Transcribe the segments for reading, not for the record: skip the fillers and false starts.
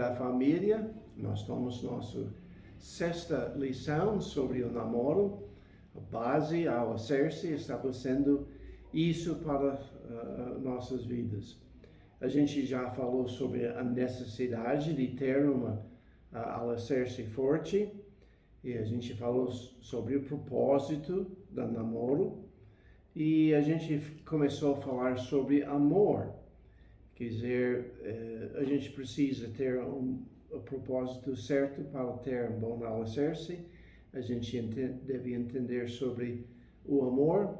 da família. Nós estamos nossa sexta lição sobre o namoro, a base, ao alicerce, estabelecendo isso para nossas vidas. A gente já falou sobre a necessidade de ter uma alicerce forte, e a gente falou sobre o propósito do namoro, e a gente começou a falar sobre amor. Quer dizer, a gente precisa ter um propósito certo para ter um bom alicerce. A gente deve entender sobre o amor,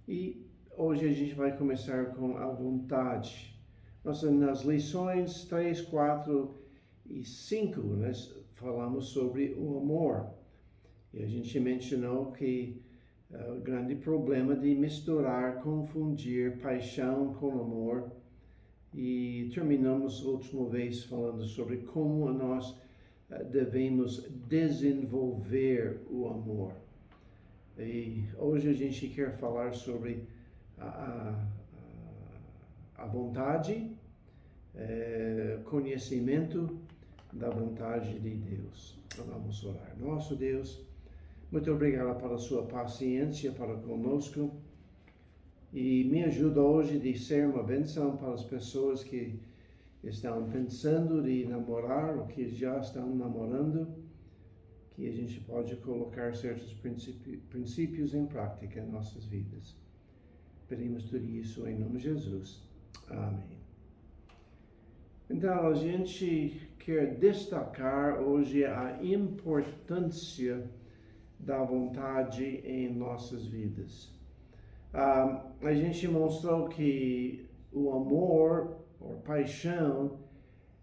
e hoje a gente vai começar com a vontade. Nas lições 3, 4 e 5, nós falamos sobre o amor. E a gente mencionou que o grande problema de misturar, confundir paixão com amor. E terminamos a última vez falando sobre como nós devemos desenvolver o amor. E hoje a gente quer falar sobre a vontade, conhecimento da vontade de Deus. Vamos orar. Nosso Deus, muito obrigado pela sua paciência para conosco. E me ajuda hoje de ser uma bênção para as pessoas que estão pensando de namorar ou que já estão namorando, que a gente pode colocar certos princípios em prática em nossas vidas. Pedimos tudo isso em nome de Jesus. Amém. Então, a gente quer destacar hoje a importância da vontade em nossas vidas. A gente mostrou que o amor, ou paixão,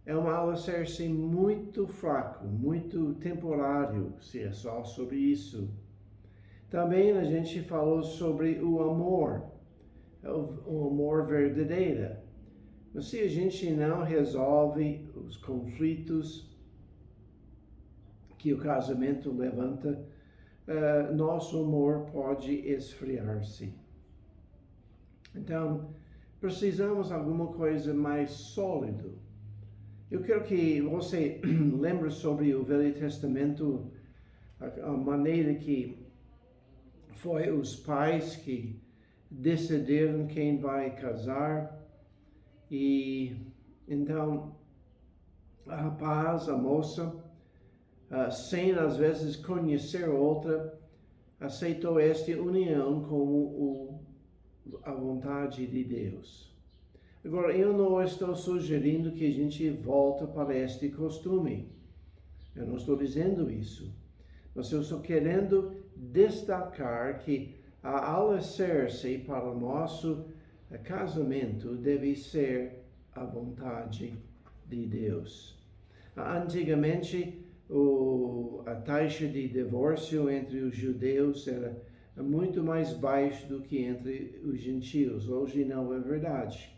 é um alicerce muito fraco, muito temporário, se é só sobre isso. Também a gente falou sobre o amor verdadeiro. Mas se a gente não resolve os conflitos que o casamento levanta, nosso amor pode esfriar-se. Então, precisamos de alguma coisa mais sólida. Eu quero que você lembre sobre o Velho Testamento, a maneira que foi os pais que decidiram quem vai casar. E então, a rapaz, a moça, sem às vezes conhecer outra, aceitou esta união como a vontade de Deus. Agora, eu não estou sugerindo que a gente volte para este costume. Eu não estou dizendo isso. Mas eu estou querendo destacar que a alicerce para o nosso casamento deve ser a vontade de Deus. Antigamente, a taxa de divórcio entre os judeus era muito mais baixa do que entre os gentios. Hoje não é verdade.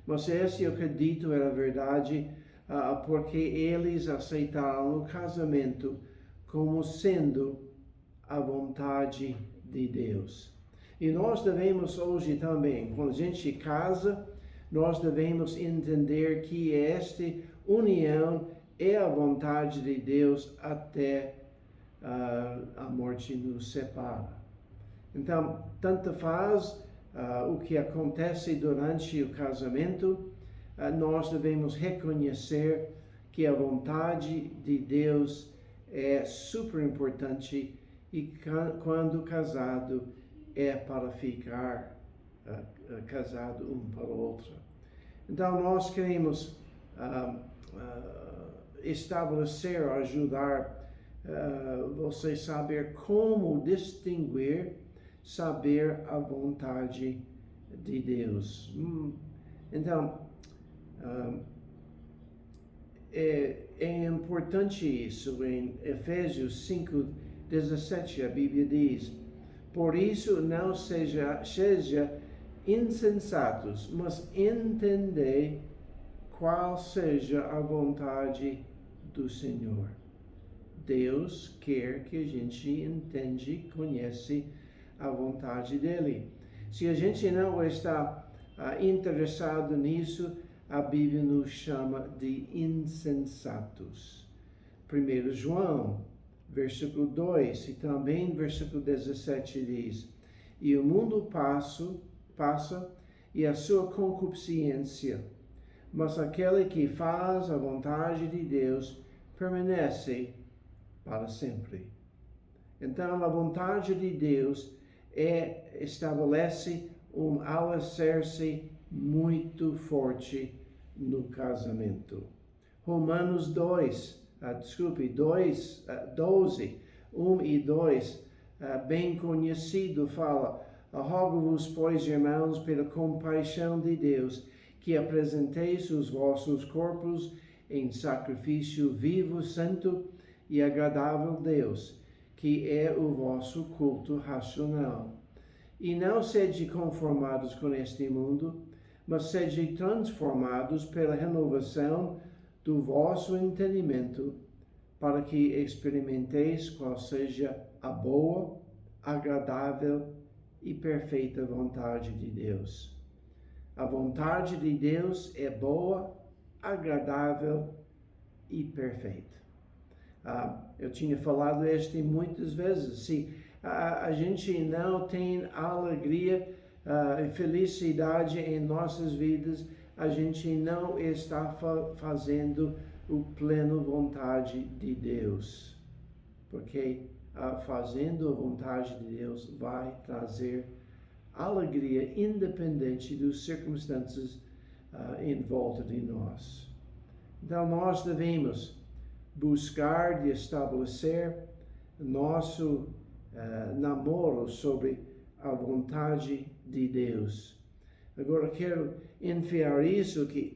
Mas esse, eu acredito, era verdade porque eles aceitaram o casamento como sendo a vontade de Deus. E nós devemos hoje também, quando a gente casa, nós devemos entender que esta união é a vontade de Deus até a morte nos separa. Então, tanto faz o que acontece durante o casamento, nós devemos reconhecer que a vontade de Deus é super importante, e quando casado é para ficar casado um para o outro. Então, nós queremos estabelecer, ajudar você saber como distinguir, saber a vontade de Deus. Então, é importante isso. Em Efésios 5:17, a Bíblia diz: por isso não seja insensatos, mas entendei qual seja a vontade do Senhor. Deus quer que a gente entende, conhece a vontade dele. Se a gente não está interessado nisso, a Bíblia nos chama de insensatos. 1 João, versículo 2, e também versículo 17 diz: e o mundo passa e a sua concupiscência, mas aquele que faz a vontade de Deus permanece para sempre. Então, a vontade de Deus estabelece um alicerce muito forte no casamento. Romanos 12, 1 e 2, bem conhecido, fala: rogo-vos, pois, irmãos, pela compaixão de Deus, que apresenteis os vossos corpos em sacrifício vivo, santo e agradável a Deus, que é o vosso culto racional. E não sede conformados com este mundo, mas sede transformados pela renovação do vosso entendimento, para que experimenteis qual seja a boa, agradável e perfeita vontade de Deus. A vontade de Deus é boa, agradável e perfeita. Eu tinha falado muitas vezes. Se a gente não tem alegria e felicidade em nossas vidas, a gente não está fazendo o pleno vontade de Deus. Porque fazendo a vontade de Deus vai trazer alegria independente das circunstâncias em volta de nós. Então nós devemos buscar de estabelecer nosso namoro sobre a vontade de Deus. Agora quero enfiar isso que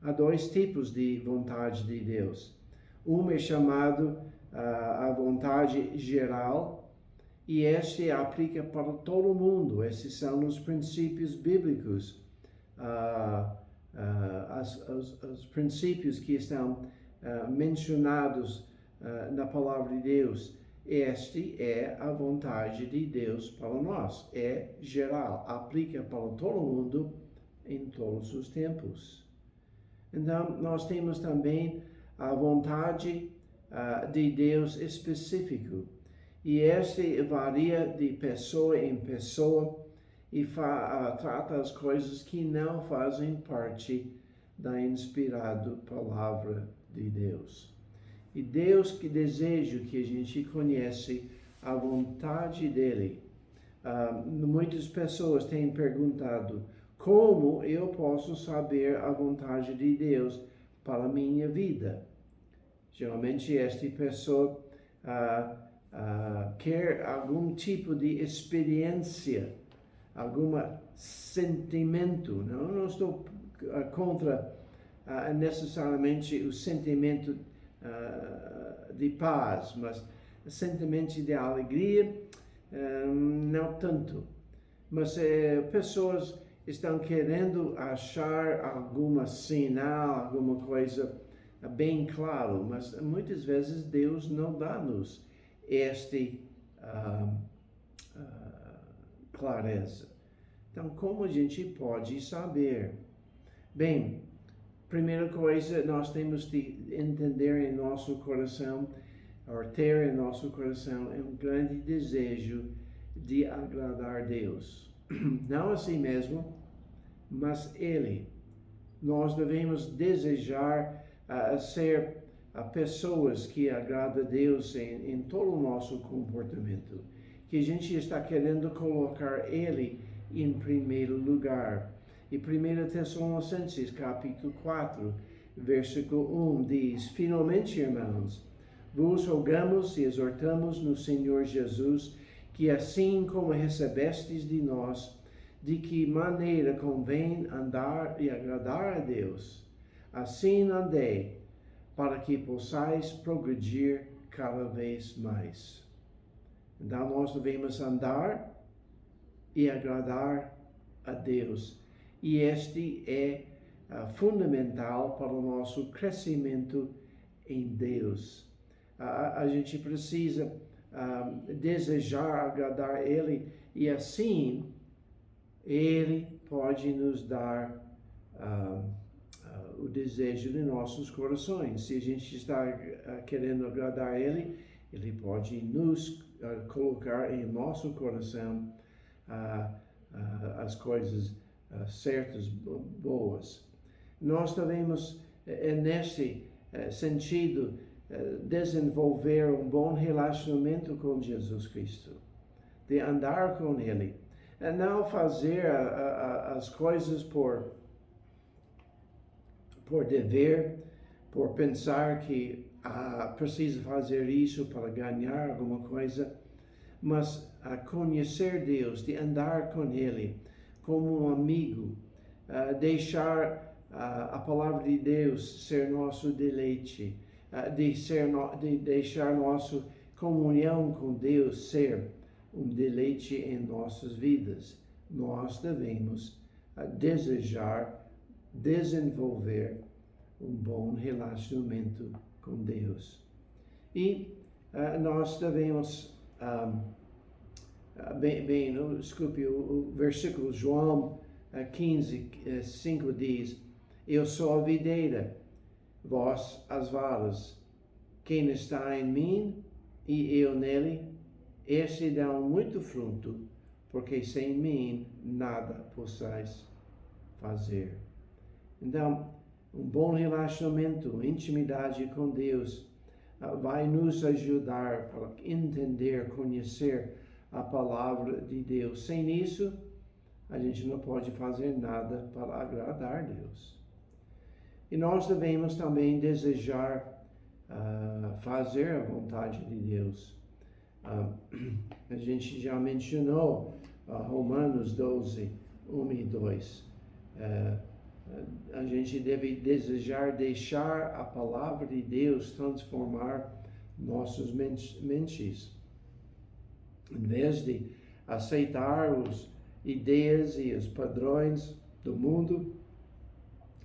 há dois tipos de vontade de Deus. Um é chamado a vontade geral, e este aplica para todo mundo. Esses são os princípios bíblicos, os princípios que estão mencionados na palavra de Deus. Este é a vontade de Deus para nós. É geral, aplica para todo mundo em todos os tempos. Então, nós temos também a vontade de Deus específico. E este varia de pessoa em pessoa e trata as coisas que não fazem parte da inspirada palavra de Deus. E Deus que deseja que a gente conhece a vontade dele. Muitas pessoas têm perguntado: como eu posso saber a vontade de Deus para a minha vida? Geralmente esta pessoa quer algum tipo de experiência, algum sentimento. Não estou contra necessariamente o sentimento de paz, mas sentimento de alegria, não tanto. Mas pessoas estão querendo achar algum sinal, alguma coisa bem claro, mas muitas vezes Deus não dá-nos clareza. Então, como a gente pode saber? Bem, primeira coisa, nós temos de entender em nosso coração, ou ter em nosso coração, um grande desejo de agradar a Deus. Não a si mesmo, mas Ele. Nós devemos desejar ser pessoas que agradam a Deus em todo o nosso comportamento. Que a gente está querendo colocar Ele em primeiro lugar. E 1 Tessalonicenses, capítulo 4, versículo 1, diz: finalmente, irmãos, vos rogamos e exortamos no Senhor Jesus, que assim como recebestes de nós, de que maneira convém andar e agradar a Deus, assim andei, para que possais progredir cada vez mais. Então nós devemos andar e agradar a Deus. E este é fundamental para o nosso crescimento em Deus. A gente precisa desejar agradar a Ele, e assim Ele pode nos dar o desejo de nossos corações. Se a gente está querendo agradar Ele, Ele pode nos colocar em nosso coração as coisas certas, boas. Nós devemos, nesse sentido, desenvolver um bom relacionamento com Jesus Cristo, de andar com Ele, não fazer as coisas por dever, por pensar que precisa fazer isso para ganhar alguma coisa, mas conhecer Deus, de andar com Ele como um amigo, deixar a palavra de Deus ser nosso deleite, de deixar nossa comunhão com Deus ser um deleite em nossas vidas. Nós devemos desejar desenvolver um bom relacionamento com Deus. E nós devemos, desculpe, o versículo João 15, 5 diz: Eu sou a videira, vós as varas. Quem está em mim e eu nele, esse dá muito fruto, porque sem mim nada possais fazer. Então, um bom relacionamento, intimidade com Deus, vai nos ajudar para entender, conhecer a palavra de Deus. Sem isso, a gente não pode fazer nada para agradar Deus. E nós devemos também desejar fazer a vontade de Deus. A gente já mencionou Romanos 12, 1 e 2. A gente deve desejar deixar a palavra de Deus transformar nossas mentes. Em vez de aceitar as ideias e os padrões do mundo,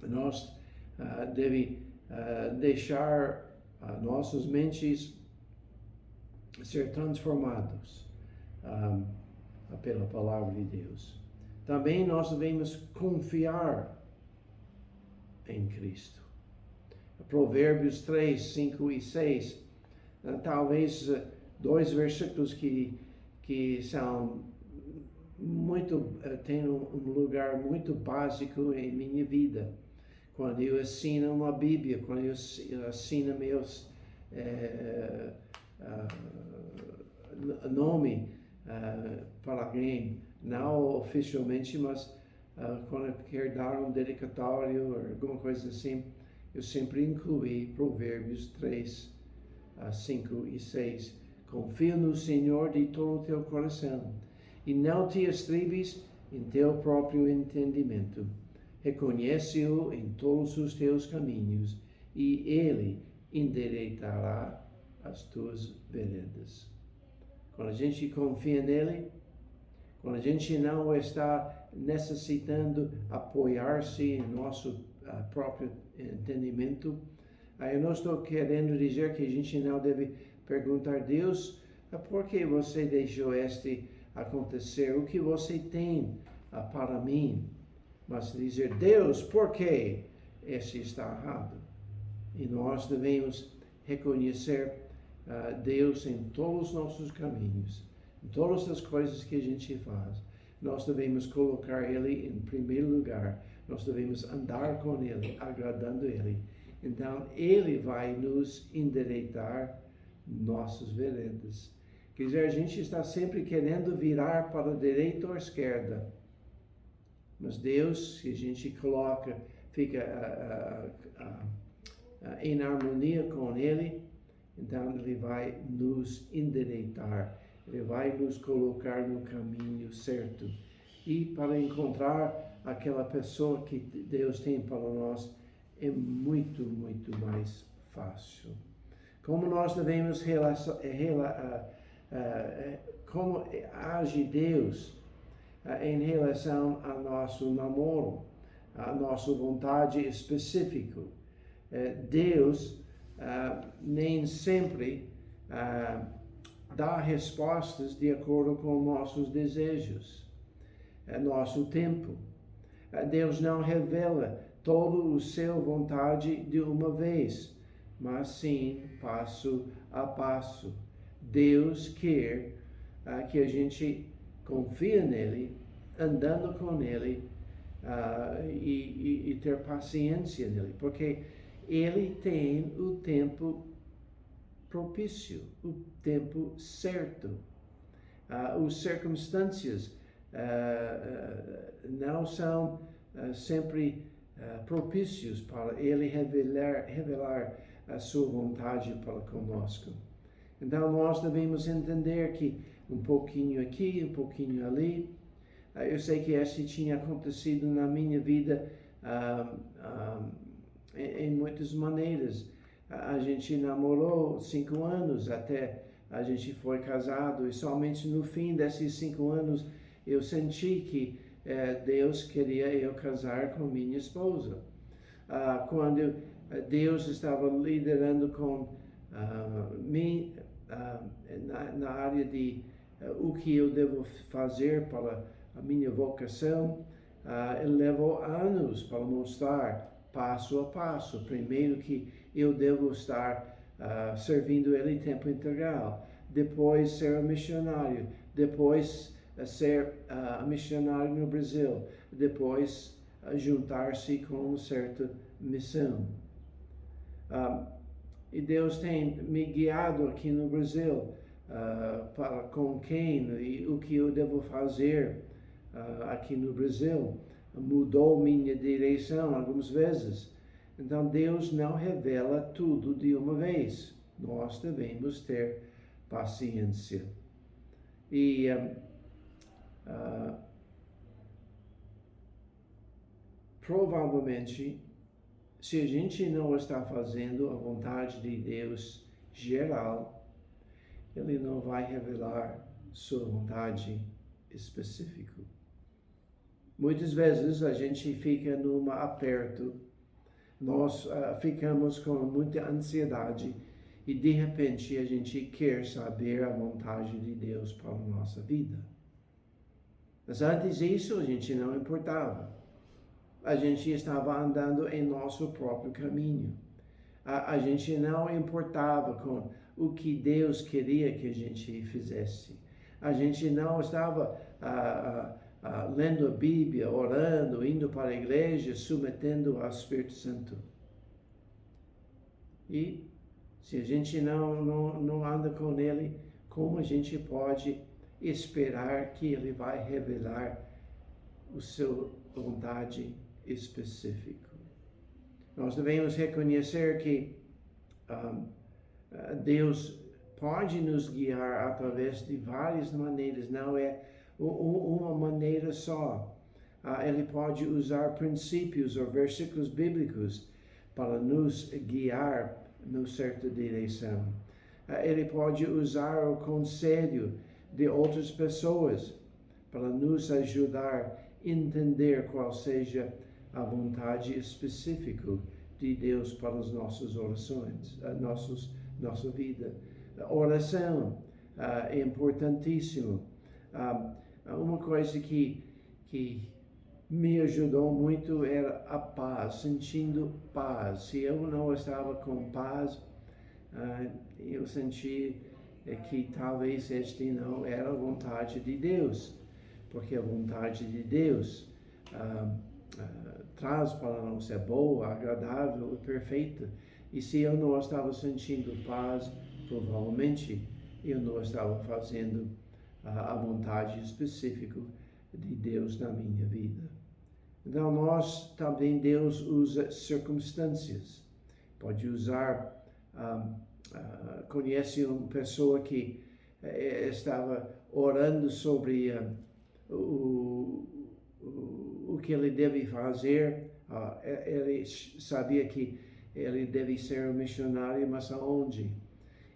nós devemos deixar nossas mentes ser transformados pela palavra de Deus. Também nós devemos confiar em Cristo. Provérbios 3, 5 e 6, talvez dois versículos que são tem um lugar muito básico em minha vida. Quando eu assino uma Bíblia, quando eu assino meus nome para alguém, não oficialmente, mas quando eu quero dar um dedicatório ou alguma coisa assim, eu sempre incluí Provérbios 3, 5 e 6. Confia no Senhor de todo o teu coração e não te estribes em teu próprio entendimento. Reconhece-o em todos os teus caminhos e Ele endireitará as tuas veredas. Quando a gente confia nele, quando a gente não está necessitando apoiar-se em nosso próprio entendimento, eu não estou querendo dizer que a gente não deve perguntar a Deus por que você deixou este acontecer, o que você tem para mim, mas dizer: Deus, por que esse está errado? E nós devemos reconhecer Deus em todos os nossos caminhos, em todas as coisas que a gente faz. Nós devemos colocar Ele em primeiro lugar. Nós devemos andar com Ele, agradando Ele. Então, Ele vai nos endireitar nossas veredas. Quer dizer, a gente está sempre querendo virar para a direita ou a esquerda. Mas Deus, se a gente fica em harmonia com Ele, então Ele vai nos endireitar. Ele vai nos colocar no caminho certo. E para encontrar aquela pessoa que Deus tem para nós, é muito, muito mais fácil. Como nós devemos como age Deus em relação ao nosso namoro, a nossa vontade específica. Deus nem sempre dá respostas de acordo com nossos desejos, nosso tempo. Deus não revela todo o seu vontade de uma vez, mas sim passo a passo. Deus quer que a gente confie nele, andando com ele e ter paciência nele, porque ele tem o tempo propício, o tempo certo. As circunstâncias não são sempre propícios para ele revelar a sua vontade para conosco. Então nós devemos entender que um pouquinho aqui, um pouquinho ali. Eu sei que isso tinha acontecido na minha vida em muitas maneiras. A gente namorou 5 anos até a gente foi casado, e somente no fim desses 5 anos eu senti que Deus queria eu casar com minha esposa. Quando Deus estava liderando com mim na área de o que eu devo fazer para a minha vocação, ele levou anos para mostrar passo a passo. Primeiro que eu devo estar servindo ele em tempo integral, depois ser missionário, depois ser missionário no Brasil, depois juntar-se com uma certa missão. E Deus tem me guiado aqui no Brasil para com quem e o que eu devo fazer aqui no Brasil. Mudou minha direção algumas vezes. Então Deus não revela tudo de uma vez. Nós devemos ter paciência. E provavelmente, se a gente não está fazendo a vontade de Deus geral, Ele não vai revelar sua vontade específica. Muitas vezes a gente fica num aperto, nós ficamos com muita ansiedade e de repente a gente quer saber a vontade de Deus para a nossa vida. Mas antes disso a gente não importava. A gente estava andando em nosso próprio caminho. A gente não importava com o que Deus queria que a gente fizesse. A gente não estava lendo a Bíblia, orando, indo para a igreja, submetendo ao Espírito Santo. E se a gente não anda com Ele, como a gente pode esperar que Ele vai revelar a sua vontade específica? Nós devemos reconhecer que Deus pode nos guiar através de várias maneiras, não é uma maneira só. Ele pode usar princípios ou versículos bíblicos para nos guiar numa certa direção. Ele pode usar o conselho de outras pessoas para nos ajudar a entender qual seja a vontade específica de Deus para as nossas orações, nossa vida. A oração é importantíssimo. Uma coisa que me ajudou muito era a paz, sentindo paz. Se eu não estava com paz, eu senti que talvez este não era a vontade de Deus, porque a vontade de Deus traz para nós é boa, agradável e perfeita. E se eu não estava sentindo paz, provavelmente eu não estava fazendo a vontade específica de Deus na minha vida. Então também Deus usa circunstâncias. Pode usar, conhece uma pessoa que estava orando sobre o que ele deve fazer. Ele sabia que ele deve ser um missionário, mas aonde?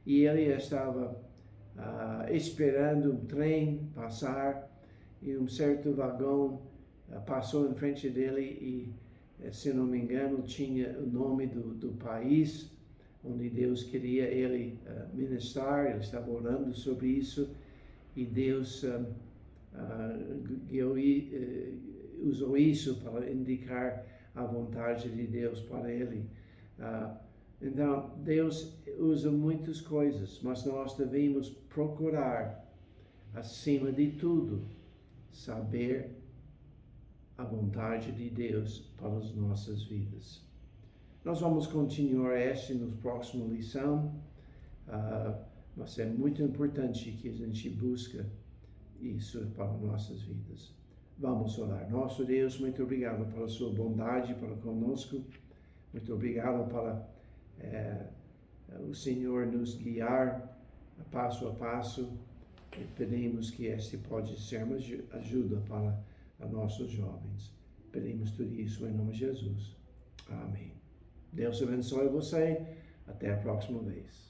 E ele estava esperando um trem passar, e um certo vagão passou em frente dele e, se não me engano, tinha o nome do país onde Deus queria ele ministrar. Ele estava orando sobre isso e Deus usou isso para indicar a vontade de Deus para ele. Então, Deus usa muitas coisas, mas nós devemos procurar, acima de tudo, saber a vontade de Deus para as nossas vidas. Nós vamos continuar na próxima lição, mas é muito importante que a gente busque isso para nossas vidas. Vamos orar. Nosso Deus, muito obrigado pela sua bondade para conosco. Muito obrigado para o Senhor nos guiar passo a passo. E pedimos que este pode ser uma ajuda para nossos jovens. Pedimos tudo isso em nome de Jesus. Amém. Deus abençoe você. Até a próxima vez.